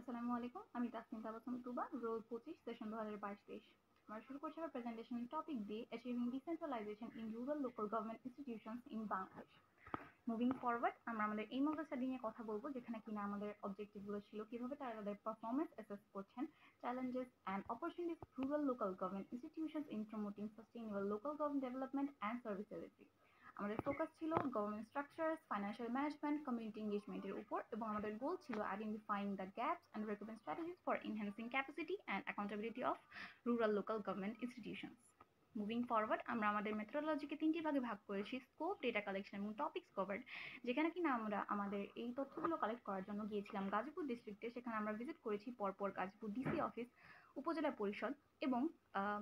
আসসালামু আলাইকুম। আমি তাসনিম তাবাসসুম তুবা, রোল 25, সেশন 2022-23। আমরা শুরু করছি আমার প্রেজেন্টেশন টপিক দিয়ে achieving decentralisation in rural local government institutions in Bangladesh. Moving forward, আমরা আমাদের এই মডেল স্টাডি নিয়ে কথা বলবো, যেখানে কিনা আমাদের অবজেক্টিভগুলো ছিল কিভাবে তারা তাদের পারফরমেন্স অ্যাসেস করছেন, challenges and opportunities rural local government institutions in promoting sustainable local government development and service delivery. আমাদের ফোকাস ছিল government structures, financial management, community এঙ্গেজমেন্টের উপর, এবং আমাদের গোল ছিল identifying the gaps and recommend strategies for enhancing capacity and accountability of rural local government institutions. Moving forward, আমরা আমাদের মেথোডোলজিকে 3টি ভাগে ভাগ করেছি: স্কোপ, ডেটা কালেকশন এবং টপিকস কভার্ড। যেখানে কিনা আমরা আমাদের এই তথ্যগুলো কালেক্ট করার জন্য গিয়েছিলাম গাজীপুর ডিস্ট্রিক্টে। সেখানে আমরা ভিজিট করেছি পরপর গাজীপুর ডিসি অফিস, উপজেলা পরিষদ এবং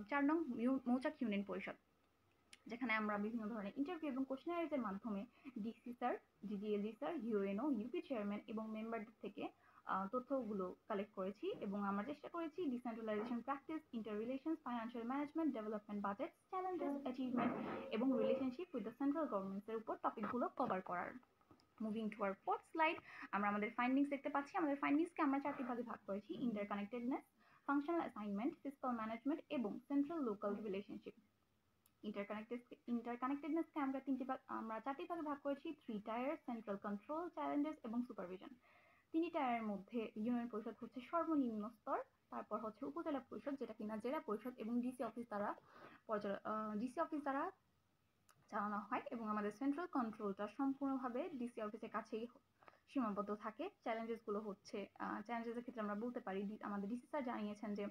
4 নং মৌচাক ইউনিয়ন পরিষদ, যেখানে আমরা বিভিন্ন ধরনের ইন্টারভিউ এবং কোশ্চেনারিজের মাধ্যমে DC sir, DDLG sir, UNO, UP chairman এবং মেম্বারদের থেকে তথ্যগুলো কালেক্ট করেছি। এবং আমরা চেষ্টা করেছি decentralisation practice, inter relations, financial management, development budget, challenges, achievement এবং রিলেশনশিপ উইথ দ্য সেন্ট্রাল গভর্নমেন্টসের উপর টপিকগুলো কভার করার। Moving to our fourth slide, আমরা আমাদের ফাইন্ডিংস দেখতে পাচ্ছি। আমাদের ফাইন্ডিংসকে আমরা 4টি ভাগে ভাগ করেছি: ইন্টারকানেক্টেডনেস, ফাংশনাল অ্যাসাইনমেন্ট, ফিসকাল ম্যানেজমেন্ট এবং সেন্ট্রাল লোকাল রিলেশনশিপ। ইন্টারকানেক্টেডনেসকে আমরা 4টি ভাগে ভাগ করেছি: 3 টায়ার, সেন্ট্রাল কন্ট্রোল, চ্যালেঞ্জেস এবং সুপারভিশন। 3 টায়ারের মধ্যে ইউনিয়ন পরিষদ হচ্ছে সর্বনিম্ন স্তর, তারপর হচ্ছে উপজেলা পরিষদ, যেটা কিনা জেলা পরিষদ এবং ডিসি অফিস দ্বারা চালানো হয়, এবং আমাদের সেন্ট্রাল কন্ট্রোলটা সম্পূর্ণভাবে ডিসি অফিসের কাছেই সীমাবদ্ধ থাকে। চ্যালেঞ্জেসগুলো হচ্ছে, চ্যালেঞ্জেসের ক্ষেত্রে আমরা বলতে পারি আমাদের ডিসি স্যার জানিয়েছেন যে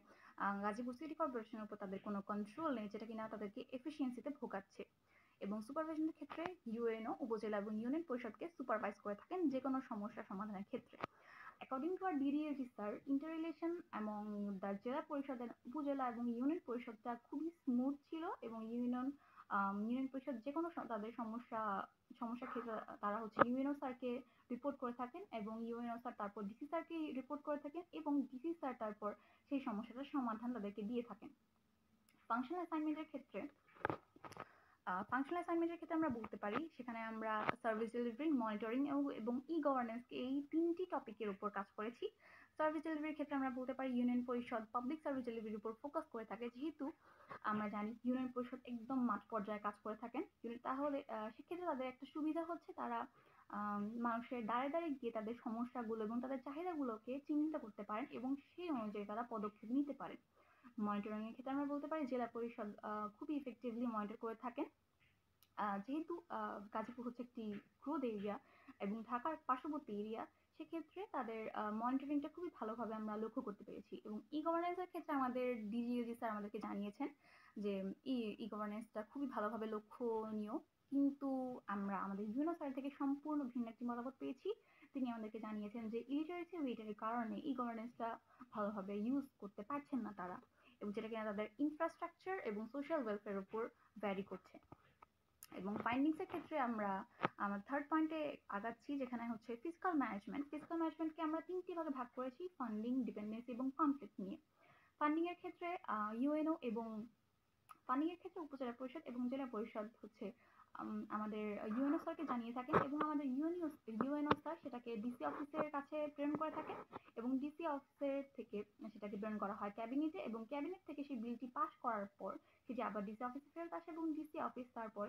গাজীপুর সিটি কর্পোরেশনের উপর তাদের কোনো কন্ট্রোল নেই, যেটা কিনা তাদেরকে এফিসিয়েন্সিতে ভোগাচ্ছে। এবং সুপারভিশনের ক্ষেত্রে ইউএনও উপজেলা এবং ইউনিয়ন পরিষদকে সুপারভাইজ করে থাকেন যে কোনো সমস্যা সমাধানের ক্ষেত্রে। According to our DDLG sir, interrelation এবং দ্য জেলা পরিষদের উপজেলা এবং ইউনিয়ন পরিষদটা খুবই স্মুথ ছিল, এবং ইউনিয়ন পরিষদ যে কোনো তাদের সমস্যা ক্ষেত্রে তারা হচ্ছে ইউএনও স্যারকে রিপোর্ট করে থাকেন, এবং ইউএনও স্যার তারপর ডিসি স্যারকে রিপোর্ট করে থাকেন, এবং ডিসি স্যার তারপর সেই সমস্যাটার সমাধান তাদেরকে দিয়ে থাকেন। ফাংশনাল অ্যাসাইনমেন্টের ক্ষেত্রে আমরা বলতে পারি, সেখানে আমরা সার্ভিস ডেলিভারি, মনিটরিং এবং ই গভর্নেন্স, এই 3টি টপিকের উপর কাজ করেছি। সার্ভিস ডেলিভারির ক্ষেত্রে আমরা বলতে পারি ইউনিয়ন পরিষদ পাবলিক সার্ভিস ডেলিভারির উপর ফোকাস করে থাকে, যেহেতু আমরা জানি ইউনিয়ন পরিষদ একদম মাঠ পর্যায়ে কাজ করে থাকেন। তাহলে সেক্ষেত্রে তাদের একটা সুবিধা হচ্ছে, তারা মানুষের দ্বারে দ্বারে গিয়ে তাদের সমস্যাগুলো এবং তাদের চাহিদাগুলোকে চিহ্নিত করতে পারেন, এবং সেই অনুযায়ী তারা পদক্ষেপ নিতে পারেন। মনিটরিং এর ক্ষেত্রে আমরা বলতে পারি জেলা পরিষদ খুবই ইফেক্টিভলি মনিটর করে থাকেন, যেহেতু গাজীপুর হচ্ছে একটি গ্রোথ এরিয়া এবং ঢাকার পার্শ্ববর্তী এরিয়া, সেক্ষেত্রে তাদের মনিটরিংটা খুবই ভালোভাবে আমরা লক্ষ্য করতে পেরেছি। এবং ই গভর্নেন্সের ক্ষেত্রে আমাদের ডিজিএলজি স্যার আমাদেরকে জানিয়েছেন যে ই গভর্নেন্সটা খুবই ভালোভাবে লক্ষণীয়, কিন্তু আমরা আমাদের ইউএনও স্যার থেকে সম্পূর্ণ ভিন্ন একটি মতামত পেয়েছি। তিনি আমাদেরকে জানিয়েছেন যে ইলিটারেসি রেটের কারণে ই গভর্নেন্সটা ভালোভাবে ইউজ করতে পারছেন না তারা, এবং যেটা কিনা তাদের ইনফ্রাস্ট্রাকচার এবং সোশ্যাল ওয়েলফেয়ার উপর ভ্যারি করছে। এবং ফাইন্ডিংসের ক্ষেত্রে আমরা আমার থার্ড পয়েন্টে আগাচ্ছি, যেখানে হচ্ছে ফিসকাল ম্যানেজমেন্টকে আমরা 3টি ভাগে ভাগ করেছি: ফান্ডিং, ডিপেন্ডেন্সি এবং কনফ্লিক্ট নিয়ে। ফান্ডিং এর ক্ষেত্রে ইউএনও এবং ফান্ডিং এর ক্ষেত্রে উপজেলা পরিষদ এবং জেলা পরিষদ হচ্ছে আমাদের ইউএনও স্যারকে জানিয়ে থাকেন, এবং আমাদের ইউএনও স্যার সেটাকে ডিসি অফিসের কাছে প্রেরণ করে থাকেন, এবং ডিসি অফিসের থেকে সেটাকে প্রেরণ করা হয় ক্যাবিনেটে, এবং ক্যাবিনেট থেকে সেই বিলটি পাস করার পর সেটি আবার ডিসি অফিসে ফেরত আসে, এবং ডিসি অফিস তারপর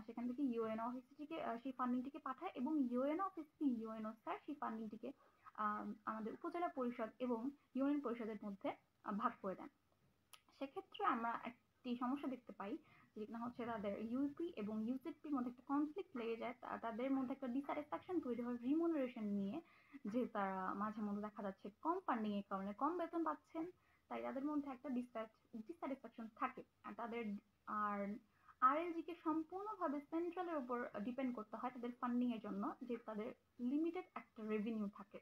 সেখান থেকে ইউএনও অফিস থেকে সেই ফান্ডিংটিকে পাঠায়, এবং ইউএনও অফিস থেকে ইউএনও স্যার সেই ফান্ডিংটিকে আমাদের উপজেলা পরিষদ এবং ইউনিয়ন পরিষদের মধ্যে ভাগ করে দেন। সেক্ষেত্রে আমরা একটি সমস্যা দেখতে পাই, যেটা হচ্ছে তাদের ইউপি এবং ইউজেডপির মধ্যে একটা কনফ্লিক্ট লেগে যায়, তাদের মধ্যে একটা ডিস্যাটিসফ্যাকশন তৈরি হয় রিমুনারেশন নিয়ে, যে তারা মাঝে মধ্যে দেখা যাচ্ছে কম ফান্ডিং এর কারণে কম বেতন পাচ্ছেন, তাই তাদের মধ্যে একটা ডিস্যাটিসফ্যাকশন থাকে। আর তাদের আরএলজি কে সম্পূর্ণভাবে সেন্ট্রালের উপর ডিপেন্ড করতে হয় তাদের ফান্ডিং এর জন্য, যে তাদের লিমিটেড একটা রেভিনিউ থাকে।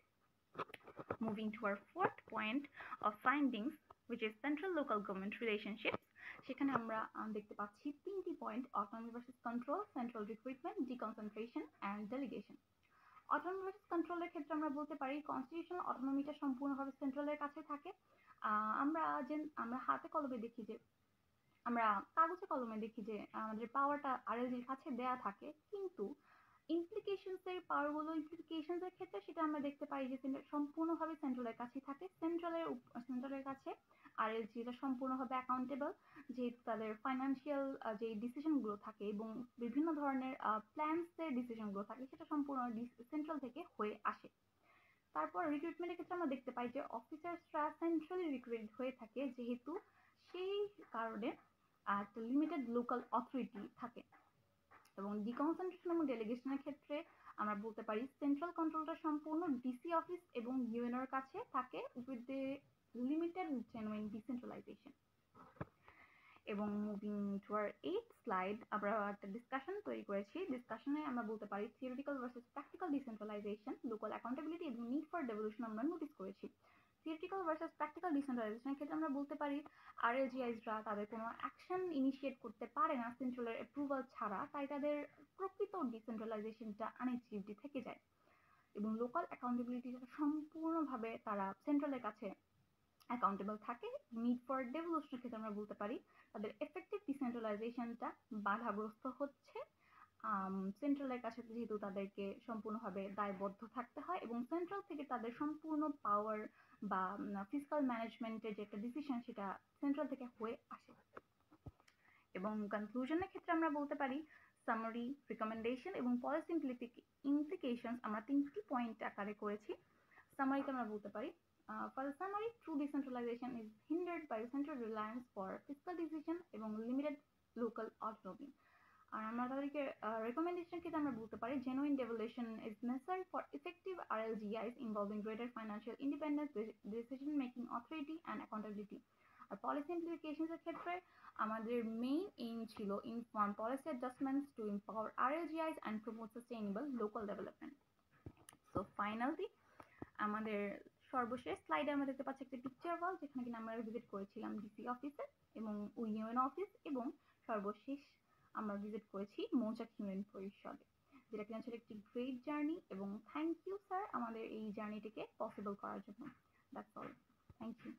Moving to our fourth point of findings, which is central local government relationships, সেখানে আমরা দেখতে পাচ্ছি 3টি point: autonomy versus control, central recruitment, deconcentration and delegation. Autonomy versus কন্ট্রোলের ক্ষেত্রে আমরা বলতে পারি কনস্টিটিউশনাল অটোনমিটা সম্পূর্ণভাবে সেন্ট্রালের কাছে থাকে। আমরা হাতে কলমে দেখি যে, আমরা কাগজে কলমে দেখি যে আমাদের পাওয়ারটা আরএলজির কাছে দেয়া থাকে, কিন্তু ইমপ্লিকেশনস এর পাওয়ারগুলো, ইমপ্লিকেশনস এর ক্ষেত্রে সেটা আমরা দেখতে পাই যে সম্পূর্ণভাবে সেন্ট্রালের কাছে থাকে। সেন্ট্রালের কাছে আরএলজিটা সম্পূর্ণভাবে অ্যাকাউন্টেবল, যেহেতু তাদের ফাইন্যান্সিয়াল যে ডিসিশনগুলো থাকে এবং বিভিন্ন ধরনের প্ল্যানসের ডিসিশনগুলো থাকে সেটা সম্পূর্ণ সেন্ট্রাল থেকে হয়ে আসে। তারপর রিক্রুটমেন্টের ক্ষেত্রে আমরা দেখতে পাই যে অফিসার্সরা সেন্ট্রালি রিক্রুটেড হয়ে থাকে, যেহেতু সেই কারণে একটা লিমিটেড লোকাল অথরিটি থাকে। এবং ডিকনসেন্ট্রেশন এবং ডেলিগেশনের ক্ষেত্রে আমরা বলতে পারি সেন্ট্রাল কন্ট্রোলটা সম্পূর্ণ ডিসি অফিস এবং ইউএনওর কাছে থাকে with the limited genuine decentralisation. এবং moving to our 8th slide, আমরা একটা ডিসকাশন তৈরি করেছি। ডিসকাশনে আমরা বলতে পারি theoretical versus practical decentralisation, local accountability এবং নিড ফর ডেভলিউশন আমরা নোটিস করেছি। থিওরিটিক্যাল ভার্সেস প্র্যাকটিক্যাল ডিসেন্ট্রালাইজেশনের ক্ষেত্রে আমরা বলতে পারি আরএলজিআইসরা তাদের কোনো অ্যাকশন ইনিশিয়েট করতে পারে না সেন্ট্রালের অ্যাপ্রুভাল ছাড়া, তাই তাদের প্রকৃত ডিসেন্ট্রালাইজেশনটা আনএচিভড থেকে যায়। এবং লোকাল অ্যাকাউন্টেবিলিটিটা সম্পূর্ণভাবে তারা সেন্ট্রালের কাছে অ্যাকাউন্টেবল থাকে। নিড ফর ডেভলিউশনের ক্ষেত্রে আমরা বলতে পারি তাদের এফেক্টিভ ডিসেন্ট্রালাইজেশনটা বাধাগ্রস্ত হচ্ছে সেন্ট্রালের কাছে, যেহেতু তাদেরকে সম্পূর্ণভাবে দায়বদ্ধ থাকতে হয় এবং সেন্ট্রাল থেকে তাদের সম্পূর্ণ পাওয়ার বা ফিসকাল ম্যানেজমেন্টের যে একটা ডিসিশন সেটা সেন্ট্রাল থেকে হয়ে আসে। এবং কনক্লুশনের ক্ষেত্রে আমরা বলতে পারি সামারি, রিকমেন্ডেশন এবং পলিসি ইমপ্লিকেশনস আমরা 3টি পয়েন্ট আকারে করেছি। সামারিতে আমরা বলতে পারি for the summary, true decentralization is hindered by the central reliance for fiscal decision এবং limited local autonomy. আর আমরা তাদেরকে রেকমেন্ডেশন ক্ষেত্রে আমরা বলতে পারি genuine devolution is necessary for effective RLGIs involving greater financial independence, decision making authority and accountability. আর policy implications এর ক্ষেত্রে আমাদের মেইন এইম ছিল inform policy adjustments to empower RLGIs and promote sustainable local development. So finally আমাদের সর্বশেষ স্লাইডে আমরা দেখতে পাচ্ছি একটা পিকচার ওয়াল, যেখানে কিনা আমরা ভিজিট করেছিলাম ডিসি অফিসে এবং ইউএন অফিস, এবং সর্বশেষ আমরা ভিজিট করেছি মৌচাক ইউনিয়ন পরিষদে, যেটা কিনা ছিল একটি গ্রেট জার্নি। এবং থ্যাংক ইউ স্যার আমাদের এই জার্নিটিকে পসিবল করার জন্য। That's all, thank you.